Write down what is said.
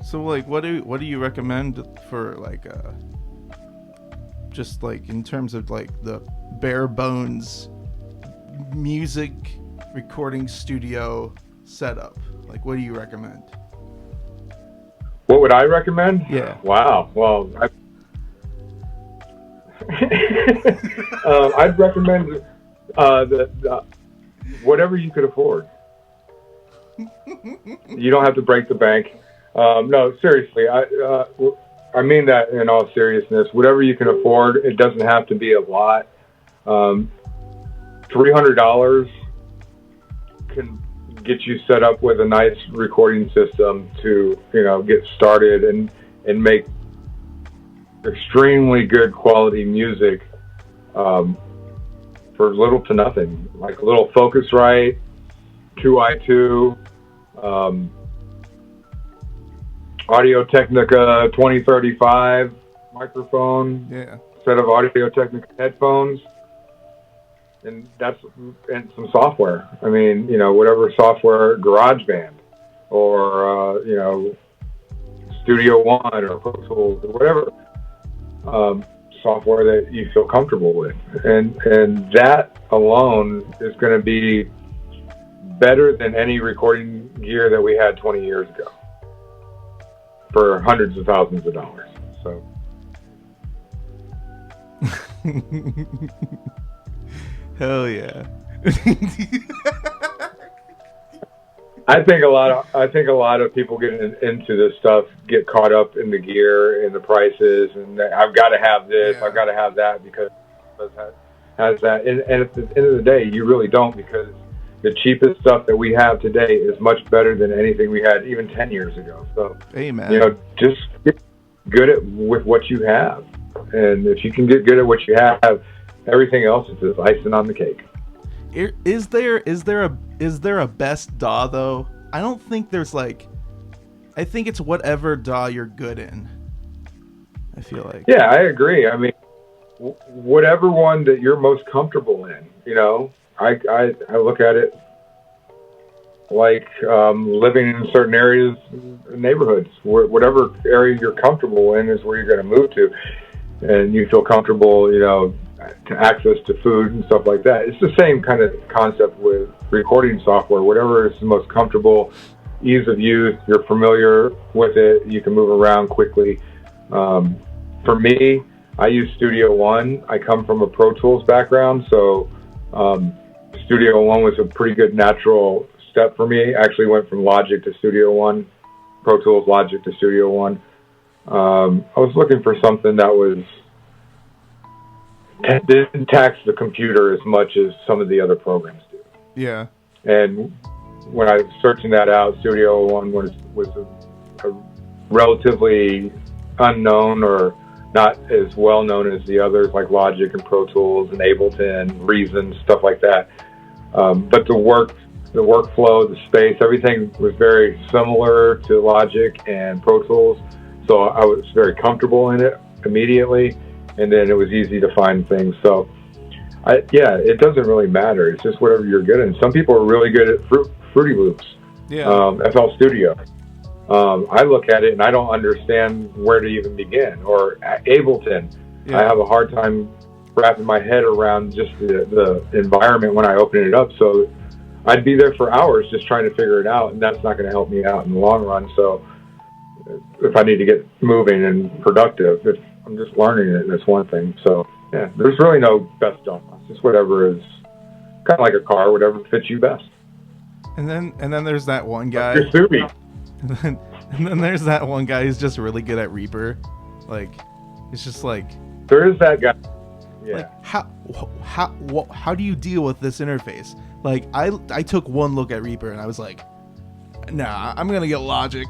So like, what do you recommend for like just like in terms of like the bare bones music recording studio setup? Like, what do you recommend? What would I recommend? Yeah. Wow. Well, I'd recommend whatever you could afford. You don't have to break the bank. No, seriously, I mean that in all seriousness. Whatever you can afford, it doesn't have to be a lot. $300 can get you set up with a nice recording system to, get started and make extremely good quality music for little to nothing. Like a little Focusrite, 2i2, Audio Technica 2035 microphone, Yeah. set of Audio Technica headphones, and some software. I mean, whatever software, GarageBand or Studio One or Pro Tools or whatever software that you feel comfortable with, and that alone is going to be better than any recording gear that we had 20 years ago for hundreds of thousands of dollars. So Hell yeah. I think a lot of people getting into this stuff get caught up in the gear and the prices, and I've got to have this, yeah. I've got to have that because it has that. And at the end of the day, you really don't, because the cheapest stuff that we have today is much better than anything we had even 10 years ago. So, amen. Just get good with what you have, and if you can get good at what you have, everything else is just icing on the cake. Is there a best DAW though? I don't think there's like. I think it's whatever DAW you're good in. I feel like. Yeah, I agree. I mean, whatever one that you're most comfortable in. I look at it like living in certain areas, neighborhoods. Whatever area you're comfortable in is where you're going to move to, and you feel comfortable, to access to food and stuff like that. It's the same kind of concept with recording software. Whatever is the most comfortable, ease of use, you're familiar with it, you can move around quickly. For me, I use Studio One. I come from a Pro Tools background, so Studio One was a pretty good natural step for me. I actually went from Logic to Studio One, Pro Tools, Logic to Studio One. I was looking for something that didn't tax the computer as much as some of the other programs do. Yeah. And when I was searching that out, Studio One was a relatively unknown or not as well known as the others like Logic and Pro Tools and Ableton, Reason, stuff like that. But the workflow, the space, everything was very similar to Logic and Pro Tools. So I was very comfortable in it immediately. And then it was easy to find things. So, it doesn't really matter. It's just whatever you're good at. Some people are really good at Fruity Loops, FL Studio. I look at it and I don't understand where to even begin. Or Ableton. Yeah. I have a hard time wrapping my head around just the environment when I open it up. So I'd be there for hours just trying to figure it out, and that's not going to help me out in the long run. So if I need to get moving and productive, I'm just learning it. That's one thing. So yeah, there's really no best DAW. It's just whatever is kind of like a car, whatever fits you best. And then there's that one guy. You're Subi. And then there's that one guy who's just really good at Reaper. Like, it's just like there is that guy. Yeah. Like how do you deal with this interface? Like I took one look at Reaper and I was like, nah, I'm gonna get Logic.